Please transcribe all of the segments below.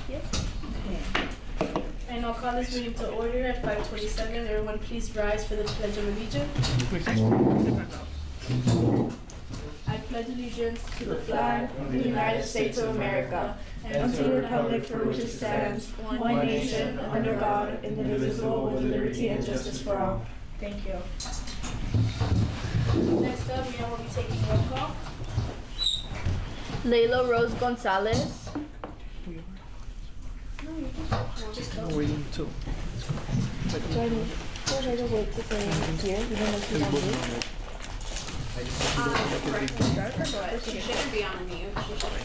Yes. Okay. And I'll call this meeting to order at 5:27. Everyone please rise for the Pledge of Allegiance. I pledge allegiance to the flag of the United States of America and to the republic for which it stands, one nation, under God, indivisible, with liberty and justice for all. Thank you. Next up, we will be taking roll call. Layla Rose Gonzalez. Waiting too. Do I need to wait to say here? You don't know if you want me? She shouldn't be on mute. She should.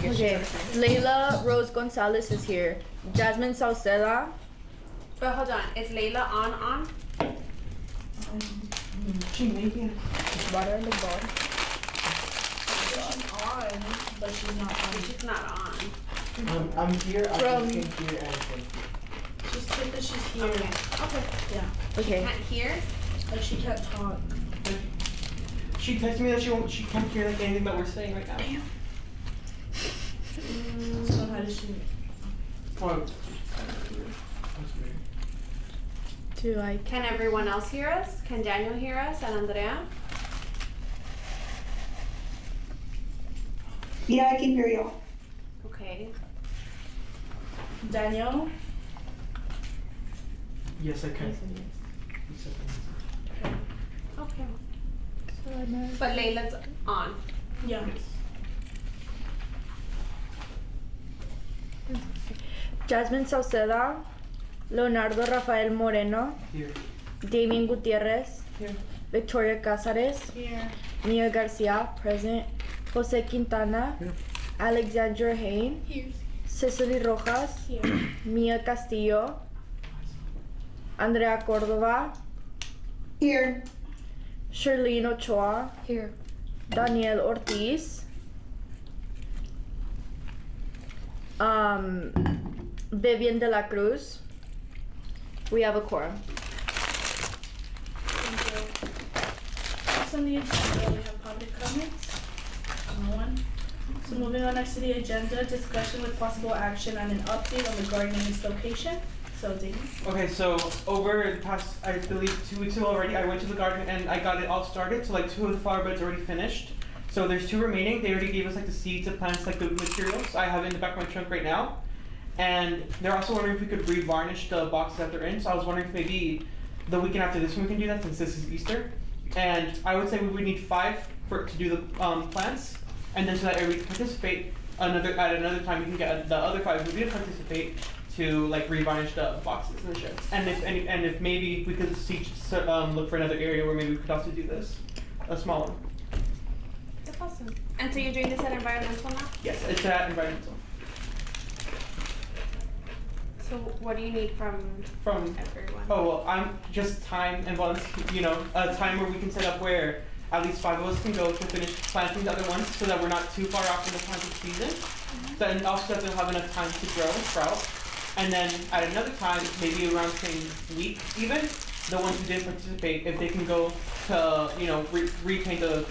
Okay. Layla Rose Gonzalez is here. Jasmine Sauceda. But hold on, is Layla on? She may be Water in the bowl. on, but she's not on. She's not on. I'm here. I From- can hear and thank you. She's put that she's here. Okay. Yeah. Okay. Can't hear? Like she can't talk. She texted me that she can't hear like anything that we're saying right now. So how does she? Oh. Do I? Can everyone else hear us? Can Daniel hear us and Andrea? Yeah, I can hear you. Okay. Daniel? Yes, I can. Okay. But Layla's on. Yeah. Jasmine Sauceda. Leonardo Rafael Moreno. Here. Damien Gutierrez. Here. Victoria Casares. Here. Mia Garcia, present. Jose Quintana. Here. Alexandra Hain. Here. Cecily Rojas. Here. Mia Castillo. Andrea Cordova. Here. Sherlene Ochoa. Here. Daniel Ortiz. Vivian de la Cruz. We have a quorum. Thank you. Next on the agenda, we have public comments. No one. So moving on next to the agenda, discussion with possible action on an update on the garden and its location. So Dayton. Okay, so over the past, I believe 2 weeks ago already, I went to the garden and I got it all started. So like 2 of the flower beds already finished. So there's 2 remaining. They already gave us like the seeds, the plants, like the materials. I have it in the back of my trunk right now. And they're also wondering if we could re-varnish the boxes that they're in. So I was wondering if maybe the weekend after this one we can do that since this is Easter. And I would say we would need 5 to do the plants. And then so that everybody can participate, at another time we can get the other 5 who didn't participate to like re-varnish the boxes and the sheds. And if maybe we could look for another area where maybe we could also do this, a small one. That's awesome. And so you're doing this at environmental now? Yes, it's at environmental. So what do you need from everyone? Oh well, I'm just time and balance. A time where we can set up where at least 5 of us can go to finish planting the other ones, so that we're not too far off in the planting season. So, and also that they'll have enough time to grow and sprout. And then at another time, maybe around the same week even, the ones who didn't participate, if they can go to repaint the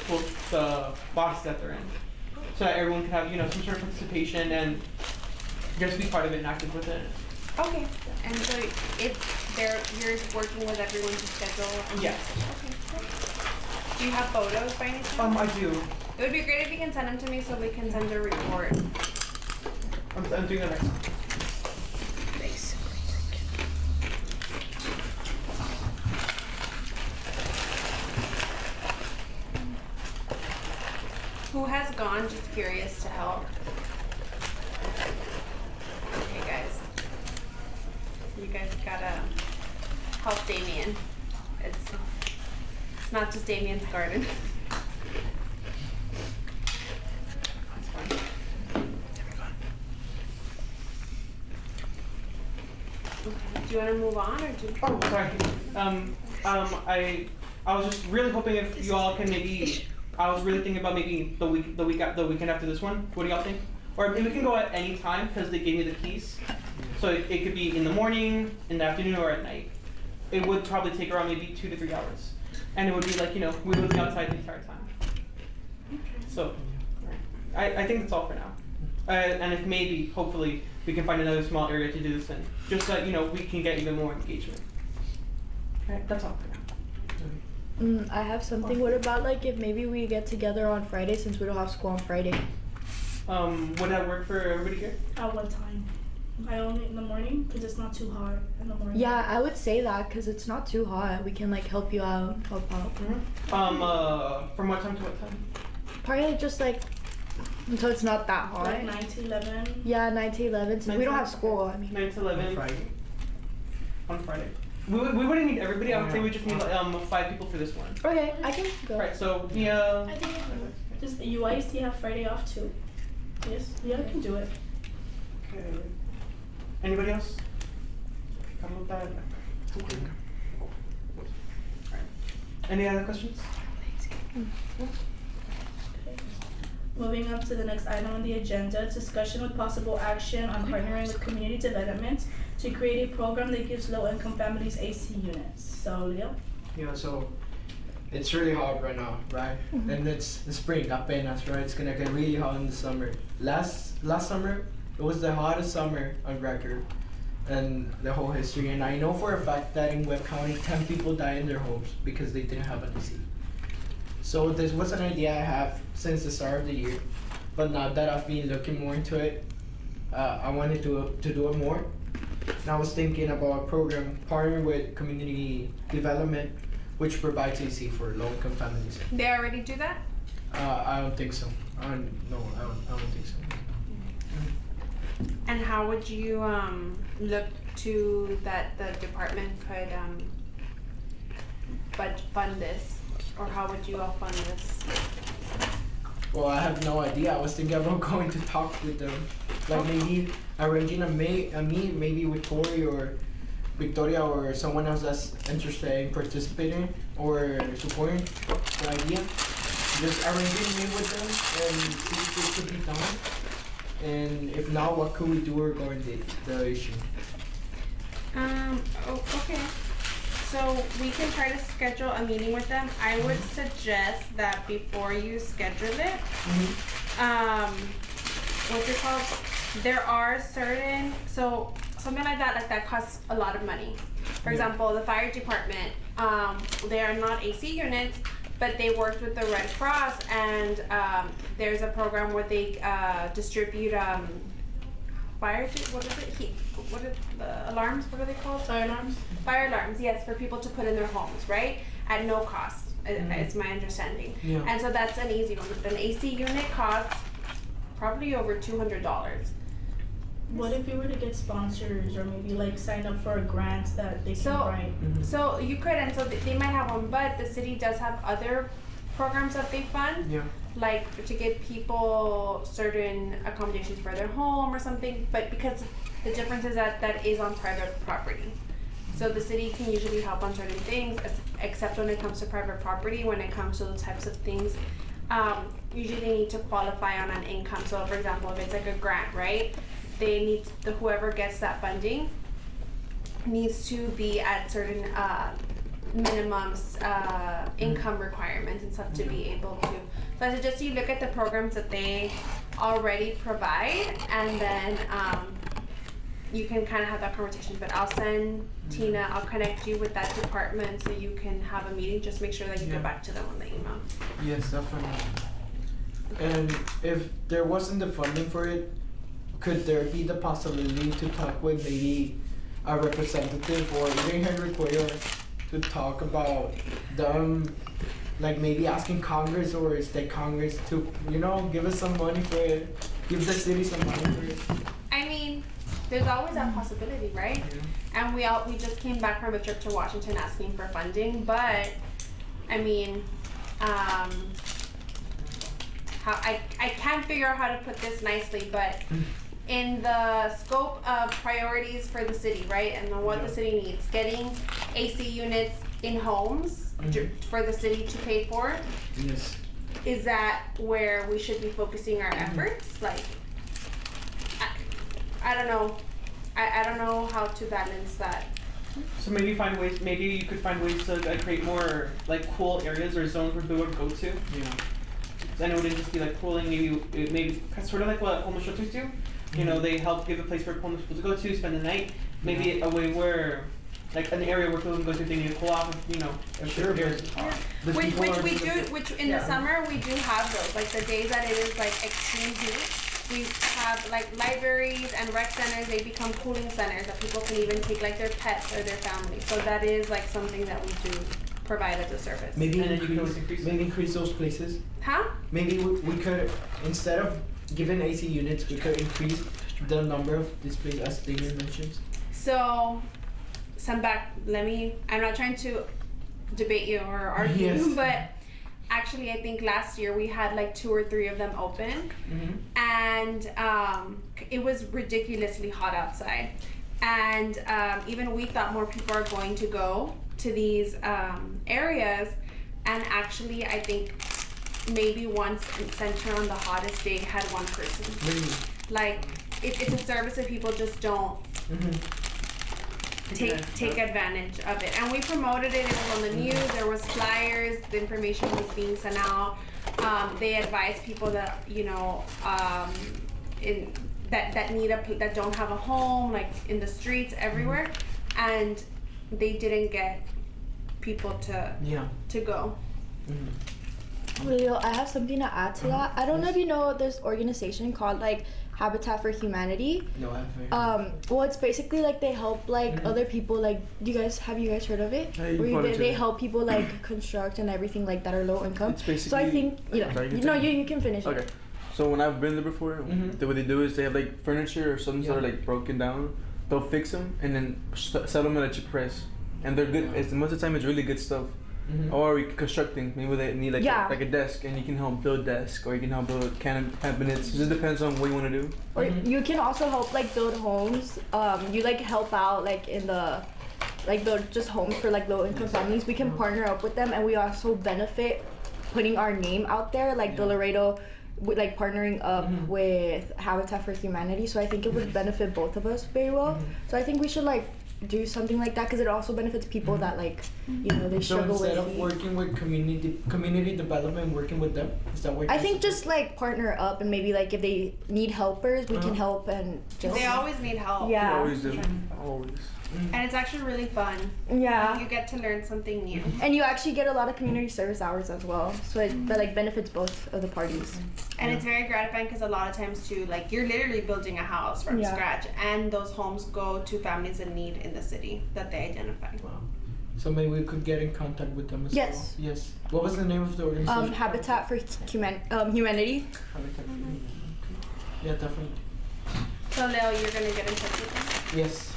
boxes that they're in, so that everyone can have some sort of participation and just be part of it and active with it. Okay. And so you're working with everyone to schedule? Yes. Okay, great. Do you have photos by any chance? I do. It would be great if you can send them to me so we can send a report. I'm doing that right now. Who has gone? Just curious to help. Okay, guys. You guys gotta help Damien. It's not just Damien's garden. That's fine. Okay. Do you want to move on or do? Oh, sorry. I was just really hoping if you all can maybe. I was really thinking about maybe the weekend after this one. What do y'all think? Or maybe we can go at any time because they gave me the keys. So it could be in the morning, in the afternoon, or at night. It would probably take around maybe 2 to 3 hours, and it would be like we would be outside the entire time. So, I think that's all for now. And if maybe, hopefully, we can find another small area to do this in, just so that, you know, we can get even more engagement. Alright, that's all for now. I have something. What about like if maybe we get together on Friday since we don't have school on Friday? Would that work for everybody here? At what time? I only in the morning because it's not too hot in the morning. Yeah, I would say that because it's not too hot. We can like help you out, help out. From what time to what time? Probably just like until it's not that hot. Like 9 to 11. Yeah, 9 to 11. Since we don't have school, I mean. 9 to 11. On Friday. On Friday. We wouldn't need everybody. I would say we just need 5 people for this one. Okay, I can go. Right. So yeah. I think does UISD have Friday off too? Yes. Yeah, I can do it. Okay. Anybody else? Come with that. Okay. Alright. Any other questions? Moving on to the next item on the agenda, discussion with possible action on partnering with community development to create a program that gives low-income families AC units. So, Leo? Yeah, so it's really hot right now, right? And it's the spring, apenas, right? It's gonna get really hot in the summer. Last summer, it was the hottest summer on record in the whole history. And I know for a fact that in Webb County, 10 people died in their homes because they didn't have an AC. So this was an idea I have since the start of the year, but now that I've been looking more into it, I wanted to do it more. And I was thinking about a program partnering with community development, which provides AC for low-income families. They already do that? I don't think so. I don't think so. And how would you look to that the department could fund this? Or how would you all fund this? Well, I have no idea. I was thinking about going to talk with them, like maybe arranging a meet maybe with Tori or Victoria or someone else that's interested in participating or supporting the idea. Just arranging a meet with them and see if it could be done. And if not, what could we do regarding the issue? Okay. So we can try to schedule a meeting with them. I would suggest that before you schedule it, what's it called? There are certain, so something like that costs a lot of money. For example, the fire department, they are not AC units, but they worked with the Red Cross, and there's a program where they distribute fire, what are the alarms, what are they called? Fire alarms? Fire alarms, yes, for people to put in their homes, right? At no cost, it's my understanding. Yeah. And so that's an easy one. An AC unit costs probably over $200. What if you were to get sponsors or maybe like sign up for a grant that they can write? So you could, and so they might have one, but the city does have other programs that they fund. Yeah. Like to give people certain accommodations for their home or something, but because the difference is that is on private property. So the city can usually help on certain things, except when it comes to private property. When it comes to those types of things, usually they need to qualify on an income. So for example, if it's like a grant, right? They need whoever gets that funding needs to be at certain minimums, income requirements and stuff to be able to. So I suggest you look at the programs that they already provide, and then you can kind of have that conversation. But I'll send Tina, I'll connect you with that department so you can have a meeting. Just make sure that you get back to them on the email. Yes, definitely. And if there wasn't the funding for it, could there be the possibility to talk with maybe a representative or even Henry Cuellar to talk about them, like maybe asking Congress or state Congress to, give us some money for it, give the city some money for it? I mean, there's always that possibility, right? Yeah. And we just came back from a trip to Washington asking for funding, but I mean, I can't figure out how to put this nicely, but in the scope of priorities for the city, right, and what the city needs, getting AC units in homes for the city to pay for, Yes. is that where we should be focusing our efforts? Like, I don't know. I don't know how to balance that. So maybe you could find ways to create more like cool areas or zones where people would go to. Yeah. and it wouldn't just be like pooling. Maybe sort of like what homeless shelters do. You know, they help give a place for homeless people to go to, spend the night. Maybe a way where, like an area where people can go to if they need to cool off. You know, if Sure, there's the Which people are we just- do, which in the summer we do have those, like the days that it is like extreme heat. We have like libraries and rec centers, they become cooling centers that people can even take like their pets or their family. So that is like something that we do provide as a service. Maybe And then you can always increase it. maybe increase those places. Huh? Maybe we could, instead of giving AC units, we could increase the number of displays as Damien mentioned. So, I'm not trying to debate you or argue, Yes. but actually I think last year we had like 2 or 3 of them open. And it was ridiculously hot outside, and even we thought more people are going to go to these areas, and actually I think maybe one center on the hottest day had 1 person. Really? Like it's a service that people just don't take advantage of it, and we promoted it. It was on the news, there was flyers, the information was being sent out. They advise people that, you know, that don't have a home, like in the streets everywhere, and they didn't get people to go. Leo, I have something to add to that. I don't know if you know this organization called like Habitat for Humanity. No, I haven't. Well, it's basically like they help like other people. Like, have you guys heard of it? Yeah, you Where volunteer. they help people like construct and everything like that are low income. It's basically. So I think Sorry, you no, can- you can finish. Okay. It. So when I've been there before, what they do is they have like furniture or something that are Yeah. like broken down. They'll fix them and then sell them at a cheap price. And they're good. It's, most of the time, it's really good stuff. Or constructing. Maybe they need like like a desk, and you can help build desk, or you can help build cabinets. It just depends on what you want to do. Or you can also help like build homes. You like help out like in the build just homes for like low income families. We can partner up with them, and we also benefit putting our name out there, like the Laredo, with like partnering up with Habitat for Humanity. So I think it would benefit both of us very well. So I think we should like do something like that, because it also benefits people that like they So struggle instead with of heat. working with community development, working with them, is that what I you're think saying? just like partner up, and maybe like if they need helpers, we can help and just They always need help. yeah. Always do. Always. And it's actually really fun. Yeah. You get to learn something new. And you actually get a lot of community service hours as well, so that like benefits both of the parties. And it's very gratifying because a lot of times too, like you're literally building a house from Yeah. scratch, and those homes go to families in need in the city that they identify. Wow. So maybe we could get in contact with them as Yes. well. Yes. What was the name of the organization? Habitat for Humanity. Habitat for Humanity. Yeah, definitely. So Leo, you're gonna get in touch with them? Yes.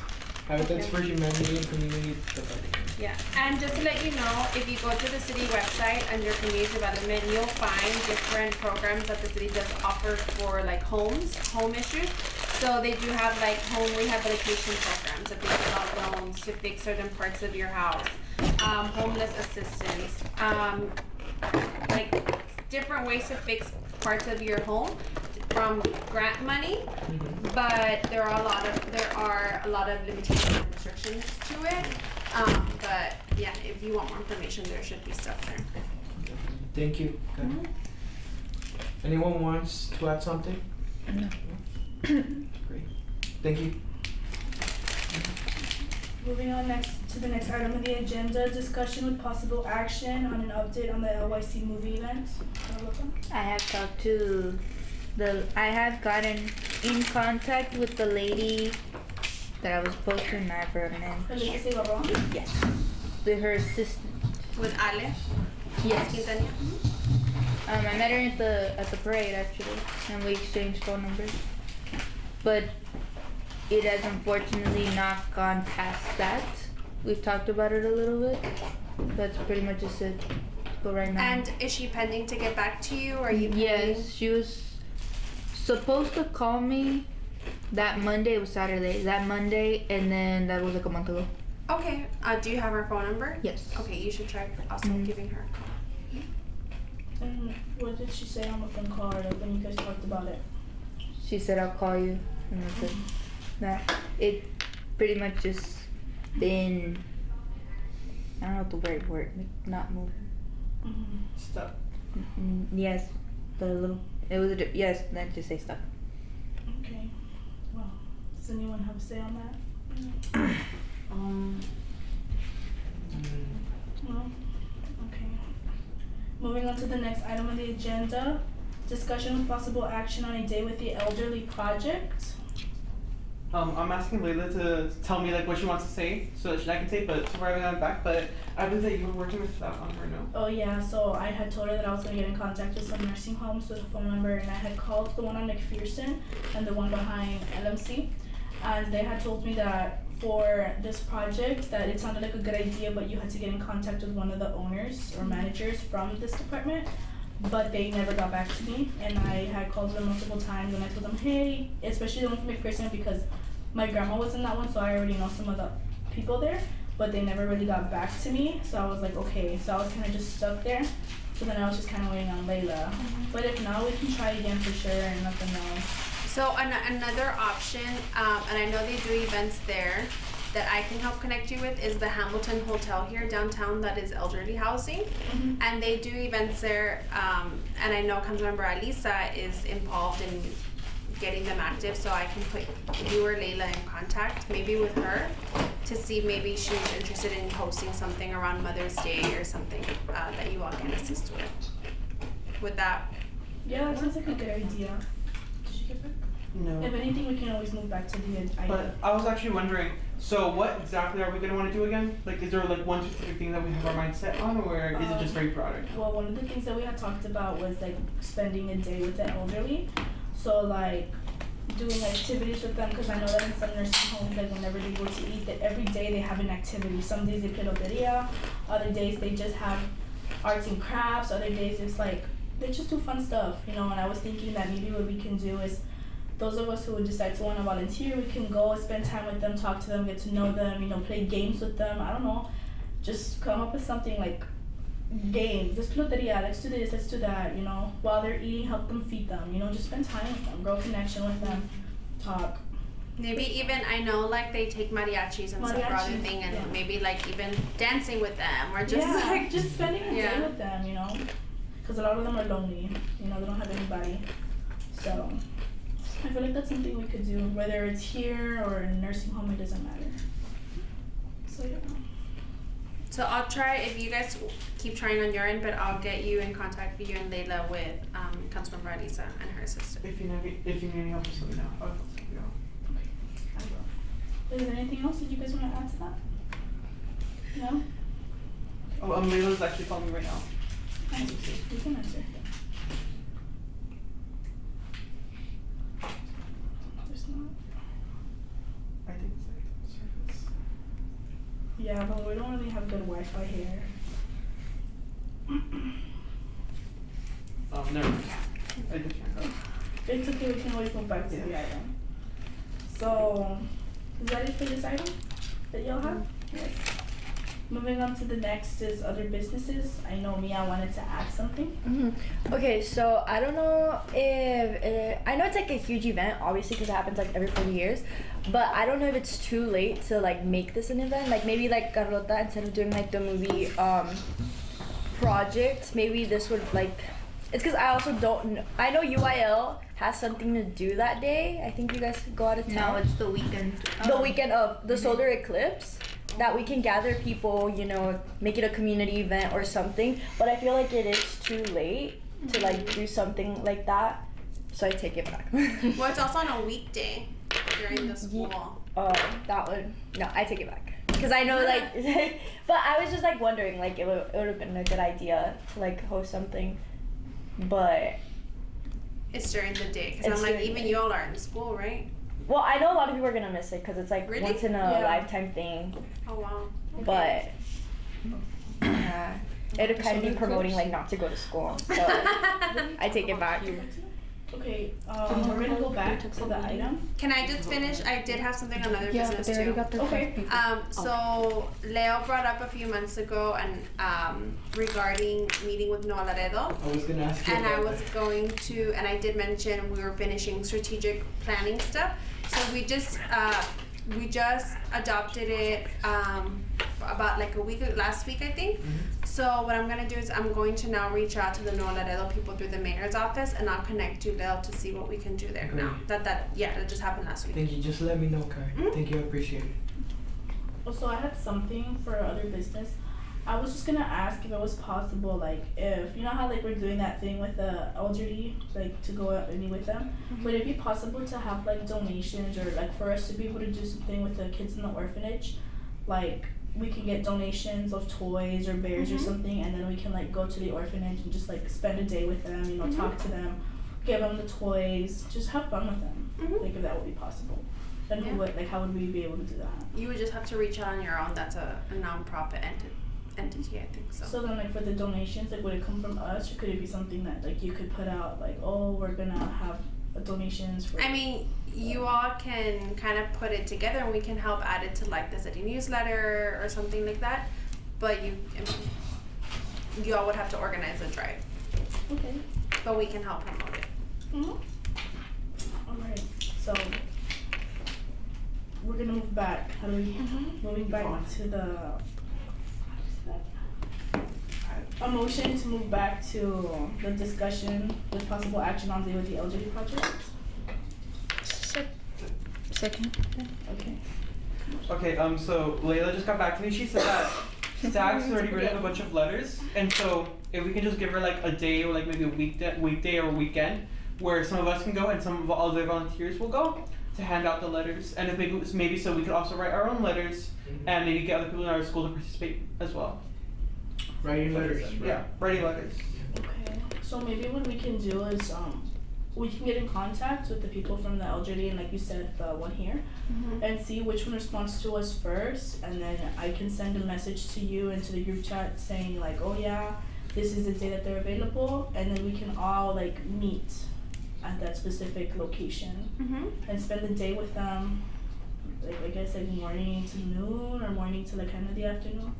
Habitats for Humanity and Community Development. Yeah. And just to let you know, if you go to the city website under community development, you'll find different programs that the city does offer for like home issues. So they do have like home rehabilitation programs that they give out loans to fix certain parts of your house, homeless assistance, like different ways to fix parts of your home from grant money. But there are a lot of limitations and restrictions to it. But yeah, if you want more information, there should be stuff there. Thank you. Good. Anyone wants to add something? No. Great. Thank you. Moving on to the next item on the agenda, discussion with possible action on an update on the LYC movie event. I have gotten in contact with the lady that I was supposed to, and I forgot her name. Yes. With her assistant. With Ale? Yes. Quintanilla? I met her at the parade actually, and we exchanged phone numbers. But it has unfortunately not gone past that. We've talked about it a little bit. That's pretty much just it. But right now. And is she pending to get back to you? Or are you pending? Yes, she was supposed to call me that Monday. It was Saturday. That Monday, and then that was like a month ago. Okay. Do you have her phone number? Yes. Okay, you should try also giving her a call. And what did she say on the phone call or when you guys talked about it? She said I'll call you, and that's it. That it pretty much just been, I don't know what the word not moving. Stop. Yes. The little. It was yes. Then just say stop. Okay. Well, does anyone have a say on that? No? Okay. Moving on to the next item on the agenda, discussion with possible action on a day with the elderly project. I'm asking Layla to tell me like what she wants to say so that I can say, but so far I haven't gotten back. But I believe that you were working with that on her, no? Oh yeah, so I had told her that I was gonna get in contact with some nursing homes with a phone number, and I had called the one on McPherson and the one behind LMC, and they had told me that for this project that it sounded like a good idea, but you had to get in contact with one of the owners or managers from this department, but they never got back to me, and I had called them multiple times, and I told them, hey, especially the one from McPherson, because my grandma was in that one, so I already know some of the people there, but they never really got back to me, so I was like, okay, so I was kind of just stuck there, so then I was just kind of waiting on Layla, but if not, we can try again for sure and let them know. So another option, and I know they do events there, that I can help connect you with is the Hamilton Hotel here downtown that is elderly housing. And they do events there, and I know Councilmember Alisa is involved in getting them active, so I can put you or Layla in contact, maybe with her, to see maybe she's interested in hosting something around Mother's Day or something that you all can assist with. Would that? Yeah, that sounds like a good idea. Did she get back? No. If anything, we can always move back to the item. But I was actually wondering, so what exactly are we gonna want to do again? Like, is there like one specific thing that we have our mind set on, or is it just very broad right now? Well, one of the things that we had talked about was like spending a day with the elderly. So like doing activities with them, because I know that in some nursing homes, like whenever they go to eat, that every day they have an activity. Some days they play loteria, other days they just have arts and crafts, other days it's like they just do fun stuff, you know. And I was thinking that maybe what we can do is, those of us who would decide to want to volunteer, we can go spend time with them, talk to them, get to know them, you know, play games with them. I don't know, just come up with something like games. Let's play loteria, let's do this, let's do that, you know. While they're eating, help them feed them, you know, just spend time with them, grow connection with them, talk. Maybe even, I know like they take mariachis and stuff for other thing, and yeah. Maybe like even dancing with them or just yeah, like just spending a day with them, you know, because a lot of them are lonely, you know, they don't have anybody. So I feel like that's something we could do, whether it's here or in a nursing home, it doesn't matter. So yeah. So I'll try, if you guys keep trying on your end, but I'll get you in contact with you and Layla with Councilmember Alisa and her sister. If you need any help, just let me know. I'll help you out. I will. Is there anything else that you guys want to add to that? No? Oh, Layla's actually calling me right now. Nice. You can answer. There's not. I think it's like service. Yeah, but we don't really have good Wi-Fi here. Never mind. I just can't go. It's okay, we can always go back to the item. So, is that it for this item that y'all have? Yes. Moving on to the next is other businesses. I know Mia wanted to add something. Okay, so I don't know if I know it's like a huge event, obviously, because it happens like every 40 years. But I don't know if it's too late to like make this an event. Like maybe like Carlota, instead of doing like the movie project, maybe this would like. It's because I also don't know. I know UIL has something to do that day. I think you guys go out of town. No, it's the weekend. The weekend of the solar eclipse. That we can gather people, you know, make it a community event or something. But I feel like it is too late to like do something like that. So I take it back. Well, it's also on a weekday during the school. That would, no, I take it back. Because I know like, but I was just like wondering, like it would have been a good idea to like host something. But It's during the day, because I'm like, even you all are in school, right? well, I know a lot of people are gonna miss it because it's like Really? once in a lifetime thing. Oh wow. But yeah, it would kind of be promoting like not to go to school. So I take it back. Okay, we're gonna go back to the item. Can I just finish? I did have something on other business they already too. got their Okay. people. So Leo brought up a few months ago and regarding meeting with Noah Laredo. I was gonna ask you And I about was going to, and I did mention we were finishing strategic planning stuff. So we just we just adopted it about like last week I think. So what I'm gonna do is I'm going to now reach out to the Laredo people through the mayor's office, and I'll connect you, Lil, to see what we can do there Great. now. That just happened last week. Thank you. Just let me know, Kai. Thank you. I appreciate it. Also, I had something for other business. I was just gonna ask if it was possible, like, if you know how like we're doing that thing with the elderly, like to go out and meet with them. Would it be possible to have like donations, or like for us to be able to do something with the kids in the orphanage, like we can get donations of toys or bears or something, and then we can like go to the orphanage and just like spend a day with them, you know, talk to them, give them the toys, just have fun with them. Like if that would be possible. Then who would, like, how would we be able to do that? You would just have to reach out on your own. That's a non-profit entity, I think so. So then, like, for the donations, like, would it come from us, or could it be something that, like, you could put out, like, oh, we're gonna have donations for... I mean, you all can kind of put it together, and we can help add it to, like, the city newsletter or something like that. But you all would have to organize a drive. Okay. But we can help promote it. Alright, so... we're gonna move back. How do we... moving back to the... A motion to move back to the discussion with possible action on Day with the Elderly project. Second. Okay. Okay, so Layla just got back to me. She said that Stag's already written a bunch of letters, and so if we can just give her like a day or like maybe a weekday or a weekend where some of us can go and some of all the volunteers will go to hand out the letters, and if maybe so we could also write our own letters and maybe get other people in our school to participate as well. Writing letters. Right? Yeah, writing letters. Okay. So maybe what we can do is we can get in contact with the people from the elderly, and like you said, the one here, and see which one responds to us first, and then I can send a message to you and to the group chat saying like, oh yeah, this is the day that they're available, and then we can all like meet at that specific location and spend the day with them, like I guess like morning to noon or morning to like kind of the afternoon.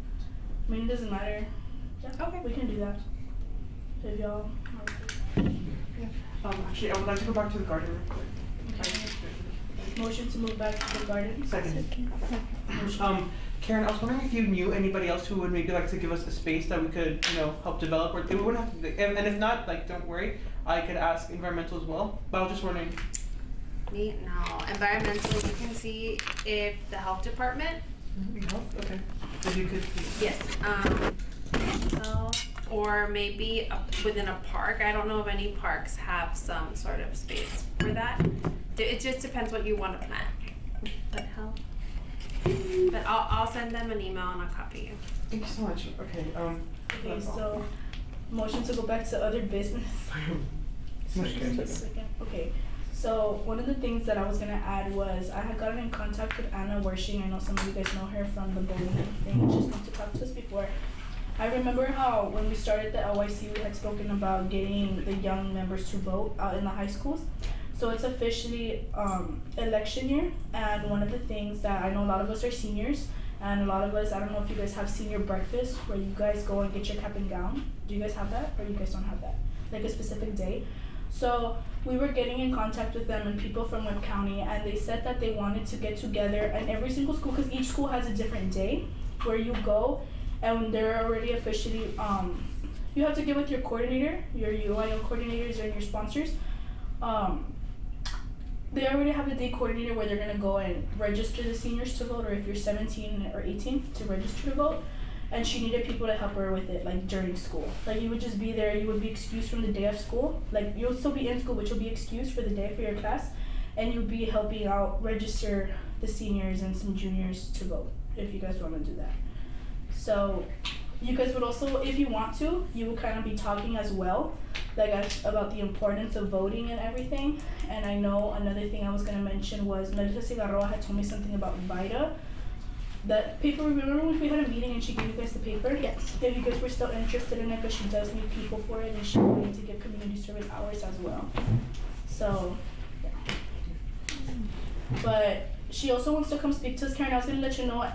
I mean, it doesn't matter. Yeah, okay, we can do that. If y'all Actually, I would like to go back to the garden real quick. okay. Motion to move back to the garden. Second. Karen, I was wondering if you knew anybody else who would maybe like to give us a space that we could, you know, help develop, or it wouldn't have to, and if not, like, don't worry, I could ask environmental as well, but I was just wondering. Me? No. Environmental, you can see if the health department. Okay. If you could. Yes. Or maybe within a park. I don't know if any parks have some sort of space for that. It just depends what you want to plan. But help. But I'll send them an email and I'll copy you. Thank you so much. Okay. Okay, so motion to go back to other business. Second. Okay. So one of the things that I was gonna add was I had gotten in contact with Anna Wershing. I know some of you guys know her from the bowling thing. She's come to talk to us before. I remember how when we started the LYC, we had spoken about getting the young members to vote out in the high schools. So it's officially election year, and one of the things that I know a lot of us are seniors, and a lot of us, I don't know if you guys have senior breakfast where you guys go and get your cap and gown. Do you guys have that, or you guys don't have that? Like a specific day? So we were getting in contact with them and people from Webb County, and they said that they wanted to get together, and every single school, because each school has a different day where you go, and they're already officially, you have to get with your coordinator, your UIL coordinators and your sponsors. They already have the day coordinator where they're gonna go and register the seniors to vote, or if you're 17 or 18 to register to vote. And she needed people to help her with it, like during school. Like you would just be there, you would be excused from the day of school. Like you'll still be in school, but you'll be excused for the day for your class. And you'll be helping out register the seniors and some juniors to vote, if you guys wanna do that. So you guys would also, if you want to, you would kind of be talking as well, like about the importance of voting and everything. And I know another thing I was gonna mention was Melissa Cigarroa had told me something about VITA. That paper, remember when we had a meeting and she gave you guys the paper? Yes. If you guys were still interested in it, because she does need people for it, and she wanted to give community service hours as well. So, yeah. But she also wants to come speak to us, Karen. I was gonna let you know,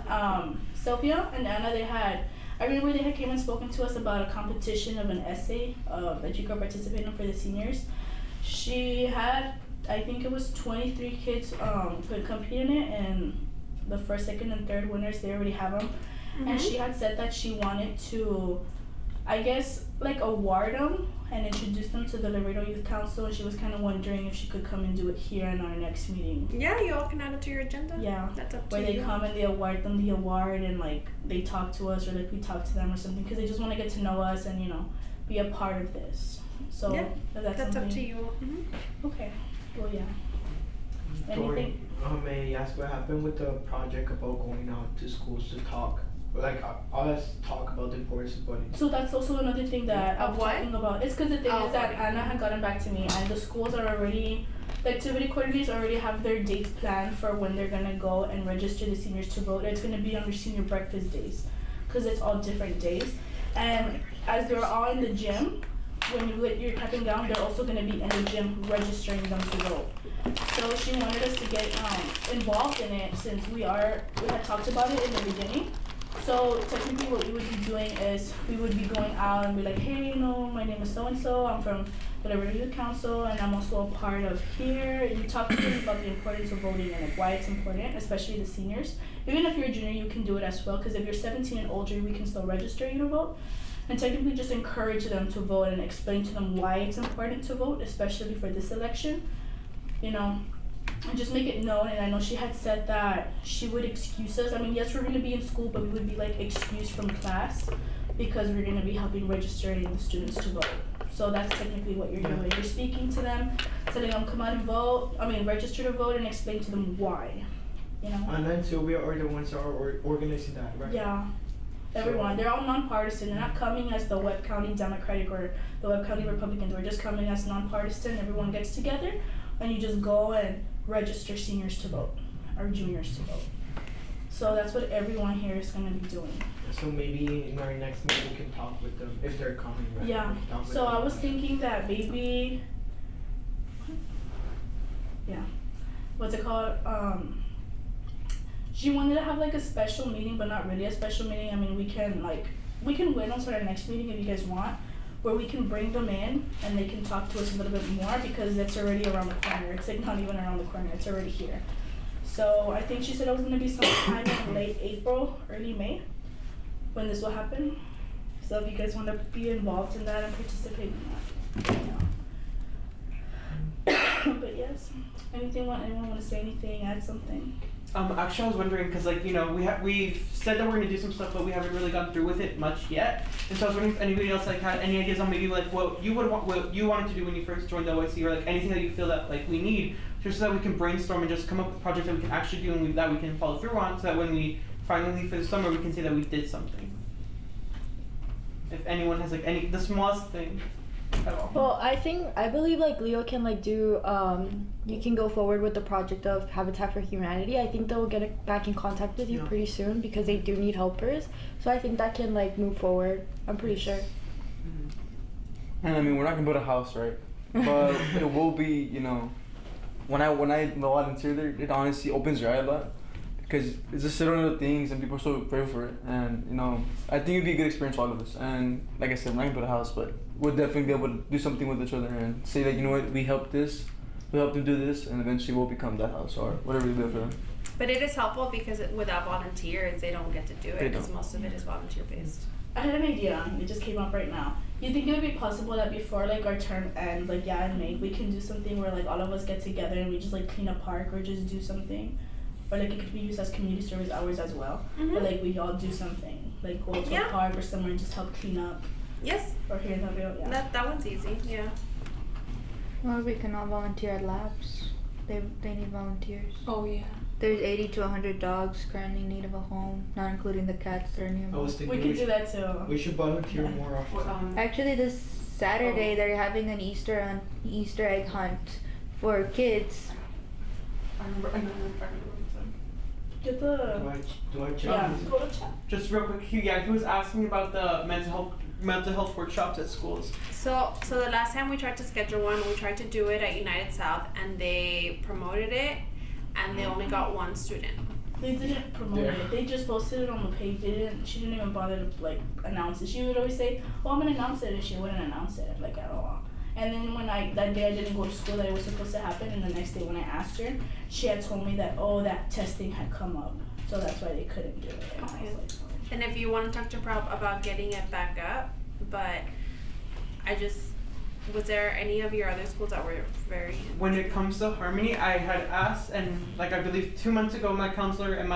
Sylvia and Anna, I remember they had came and spoken to us about a competition of an essay that you could participate in for the seniors. She had, I think it was 23 kids could compete in it, and the first, second, and third winners, they already have them. And she had said that she wanted to, I guess, like award them and introduce them to the Laredo Youth Council. She was kind of wondering if she could come and do it here in our next meeting. Yeah, you all can add it to your agenda. Yeah, that's up to where you. they come and they award them the award and like they talk to us or like we talk to them or something because they just want to get to know us and be a part of this. So yeah, that's up something. to you. Okay. Well, yeah. Tori, Anything? may I ask what happened with the project about going out to schools to talk? Like, us talk about the importance of buddies. So that's also another thing that I'm Of what? talking about. It's because the thing is that okay. Anna had gotten back to me and the schools are already, the activity coordinators already have their dates planned for when they're going to go and register the seniors to vote. It's going to be on their senior breakfast days because it's all different days. And as they're all in the gym, when you're typing down, they're also going to be in the gym registering them to vote. So she wanted us to get involved in it since we had talked about it in the beginning. So technically what we would be doing is we would be going out and be like, hey, my name is so-and-so, I'm from the Laredo Youth Council and I'm also a part of here. And you talk to them about the importance of voting and like why it's important, especially the seniors. Even if you're a junior, you can do it as well because if you're 17 and older, we can still register you to vote. And technically just encourage them to vote and explain to them why it's important to vote, especially for this election. And just make it known. And I know she had said that she would excuse us. I mean, yes, we're going to be in school, but we would be like excused from class because we're going to be helping registering the students to vote. So that's technically what you're doing. You're speaking to them, telling them come out and vote. I mean, register to vote and explain to them why. And then Sylvia are the ones that are organizing that, right? Yeah. Everyone. They're all nonpartisan. They're not coming as the Webb County Democratic or the Webb County Republicans. We're just coming as nonpartisan. Everyone gets together and you just go and register seniors to vote or juniors to vote. So that's what everyone here is going to be doing. So maybe in our next meeting we can talk with them if they're coming, right? Yeah. So I was thinking that maybe, what's it called? She wanted to have like a special meeting, but not really a special meeting. I mean, we can wait until our next meeting if you guys want, where we can bring them in and they can talk to us a little bit more because it's already around the corner. It's like not even around the corner, it's already here. So I think she said it was gonna be sometime in late April, early May, when this will happen. So if you guys want to be involved in that and participate in that, But yes, anyone want to say anything, add something? Actually, I was wondering because, we've said that we're gonna do some stuff, but we haven't really gone through with it much yet. And so I was wondering if anybody else had any ideas on maybe what you wanted to do when you first joined the OIC, or anything that you feel that we need, just so that we can brainstorm and just come up with projects that we can actually do and that we can follow through on, so that when we finally leave for the summer, we can say that we did something. If anyone has the smallest thing at all. Well, I believe Leo can do you can go forward with the project of Habitat for Humanity. I think they'll get back in contact with you pretty soon because they do need helpers. So I think that can move forward. I'm pretty sure. And I mean, we're not gonna build a house, right? But it will be, when I volunteer there, it honestly opens your eye a lot. Because it's just sit on the things and people are so grateful for it. And, I think it'd be a good experience for all of us. And like I said, we're not gonna build a house, but we'll definitely be able to do something with each other and say what, we helped them do this, and eventually we'll become that house or whatever we do for them. But it is helpful because without volunteers, they don't get to do it because most of it is volunteer based. I had an idea. It just came up right now. You think it would be possible that before our term ends, in May, we can do something where all of us get together and we just clean a park or just do something, or it could be used as community service hours as well. But we all do something, go to a park or somewhere and just help clean up. Yes. Or here in the real, That one's easy. Yeah. Or we can all volunteer at labs. They need volunteers. Oh yeah. There's 80 to 100 dogs currently in need of a home, not including the cats that are nearby. I was thinking we could do that too. We should volunteer more often. Actually, this Saturday they're having an Easter egg hunt for kids. I remember. Get the. Do I check? Yeah. Go to chat. Just real quick, he was asking about the mental health workshops at schools. So the last time we tried to schedule one, we tried to do it at United South, and they promoted it, and they only got one student. They didn't promote it. They just posted it on the page. She didn't even bother to announce it. She would always say, "Oh, I'm gonna announce it," and she wouldn't announce it at all. And then when that day I didn't go to school, that it was supposed to happen, and the next day when I asked her, she had told me that that testing had come up. so that's why they couldn't do it. And I was Okay. like, And if you want to talk to Prop about getting it back up, but was there any of your other schools that were very? When it comes to Harmony, I had asked, and like I believe 2 months ago, my counselor and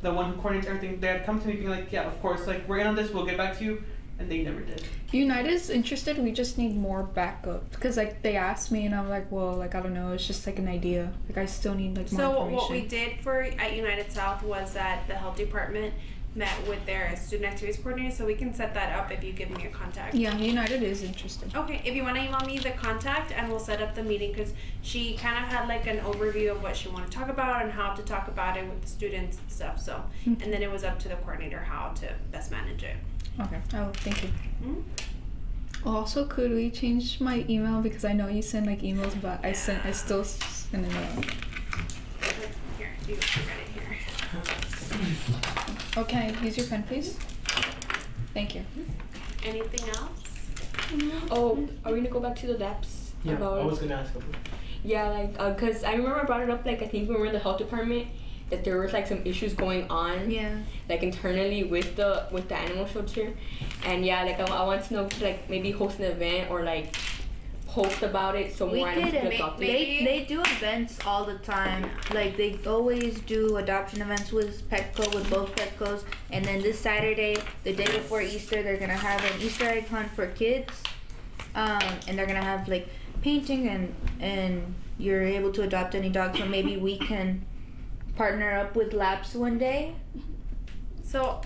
the one who coordinates everything, they had come to me being like, yeah, of course, like we're in on this, we'll get back to you, and they never did. United's interested. We just need more backup because like they asked me and I'm like, well, like I don't know. It's just like an idea. Like I still need like more So information. what we did at United South was that the health department met with their student activities coordinator, so we can set that up if you give me a contact. Yeah, United is interested. Okay, if you want to email me the contact and we'll set up the meeting, because she kind of had like an overview of what she wanted to talk about and how to talk about it with the students and stuff. So, and then it was up to the coordinator how to best manage it. Okay. Oh, thank you. Mm-hmm. Also, could we change my email because I know you send like emails, but I still send it out. Here, you got it here. Okay, use your pen, please. Thank you. Anything else? Oh, are we gonna go back to the depths? Yeah, about I was gonna ask about. Yeah, like, cause I remember I brought it up, like, I think when we were in the health department, that there was like some issues going on, Yeah. like internally with the animal shelter, and yeah, like I want to know if, like, maybe host an event or like post about it so We more animals could can adopt it. they do events all the time. Like they always do adoption events with Petco, with both Petcos. And then this Saturday, the day before Easter, they're gonna have an Easter egg hunt for kids. And they're gonna have like painting and you're able to adopt any dog. So maybe we can partner up with Labs one day. So,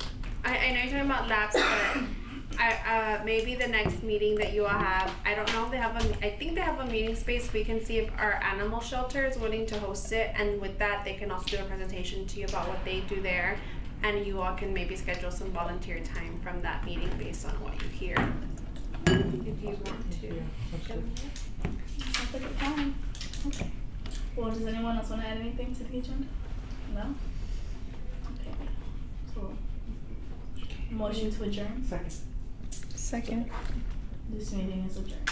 I know you're talking about labs, but maybe the next meeting that you all have, I don't know if they have I think they have a meeting space. We can see if our animal shelter is willing to host it, and with that, they can also do a presentation to you about what they do there, and you all can maybe schedule some volunteer time from that meeting based on what you hear, if you want to. sounds like a plan. Okay. Well, does anyone else want to add anything to the agenda? No? Okay. So, motion to adjourn. Second. Second. This meeting is adjourned.